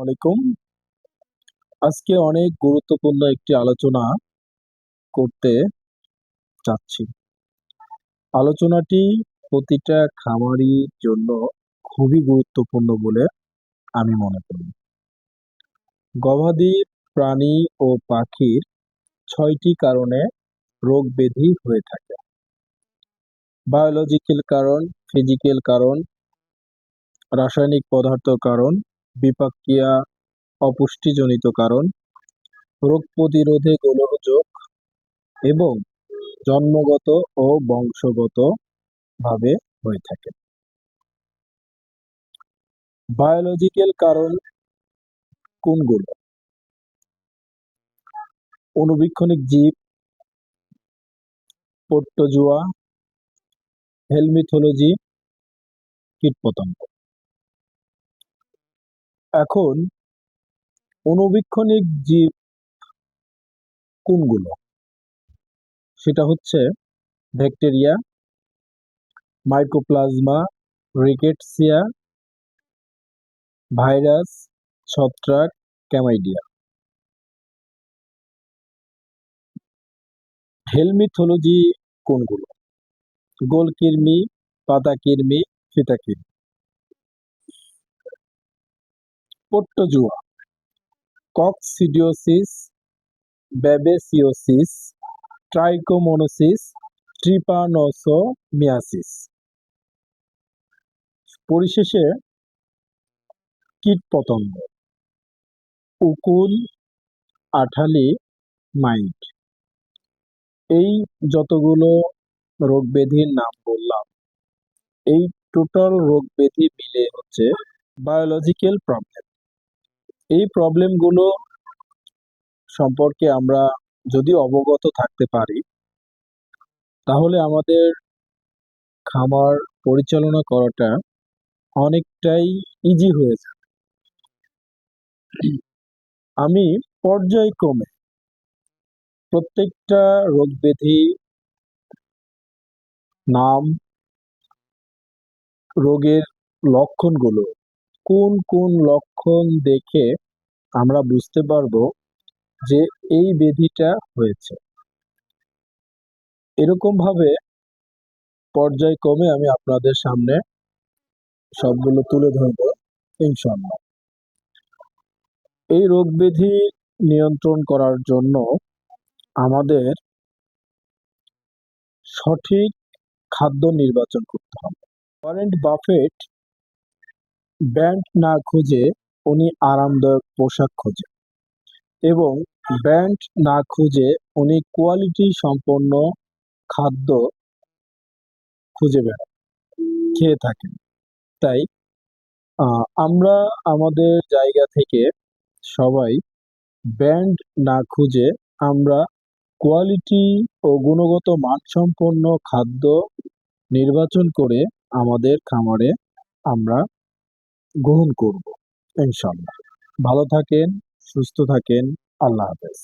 আলাইকুম। আজকে অনেক গুরুত্বপূর্ণ একটি আলোচনা করতে চাচ্ছি। আলোচনাটি প্রতিটা খামারির জন্য খুবই গুরুত্বপূর্ণ বলে আমি মনে করি। গবাদি প্রাণী ও পাখির ৬টি কারণে রোগ ব্যাধি হয়ে থাকে। বায়োলজিক্যাল কারণ, ফিজিক্যাল কারণ, রাসায়নিক পদার্থের কারণ, বিপাকীয় অপুষ্টিজনিত কারণ, রোগ প্রতিরোধে গোলযোগ এবং জন্মগত ও বংশগতভাবে হয়ে থাকে। বায়োলজিক্যাল কারণ কোনগুলো? অণুবীক্ষণিক জীব, প্রোটোজোয়া, হেলমিনথোলজি, কীটপতঙ্গ। এখন অণুবীক্ষণিক জীব কোনগুলো? সেটা হচ্ছে ব্যাকটেরিয়া, মাইকোপ্লাজমা, রিকেটসিয়া, ভাইরাস, ছত্রাক, ক্যামাইডিয়া। হেলমিনথোলজি কোনগুলো? গোলকৃমি, পাতাকৃমি, ফিতাকৃমি। Protozoa, coccidiosis, babesiosis, trichomoniasis, trypanosomiasis. পরিশেষে কীটপতঙ্গ, উকুন, আঠালি, মাইট। এই যতগুলো রোগ ব্যাধির নাম বললাম, এই টোটাল রোগ ব্যাধি মিলে হচ্ছে বায়োলজিক্যাল প্রবলেম। এই প্রবলেমগুলো সম্পর্কে আমরা যদি অবগত থাকতে পারি, তাহলে আমাদের খামার পরিচালনা করাটা অনেকটাই ইজি হয়ে যায়। আমি পর্যায়ক্রমে প্রত্যেকটা রোগ ব্যাধি নাম, রোগের লক্ষণগুলো, কোন কোন লক্ষণ দেখে আমরা বুঝতে পারবো যে এই ব্যাধিটা হয়েছে, এরকম ভাবে পর্যায়ক্রমে আমি আপনাদের সামনে সবগুলো তুলে ধরবো ইনশাআল্লাহ। এই রোগ ব্যাধি নিয়ন্ত্রণ করার জন্য আমাদের সঠিক খাদ্য নির্বাচন করতে হবে। ওয়ারেন বাফেট ব্র্যান্ড না খুঁজে উনি আরামদায়ক পোশাক খোঁজেন এবং ব্র্যান্ড না খুঁজে উনি কোয়ালিটি সম্পন্ন খাদ্য খুঁজে বেড়ান, খেয়ে থাকেন। তাই আমরা আমাদের জায়গা থেকে সবাই ব্র্যান্ড না খুঁজে আমরা কোয়ালিটি ও গুণগত মানসম্পন্ন খাদ্য নির্বাচন করে আমাদের খামারে আমরা গ্রহণ করব ইনশাআল্লাহ। ভালো থাকেন, সুস্থ থাকেন। আল্লাহ হাফেজ।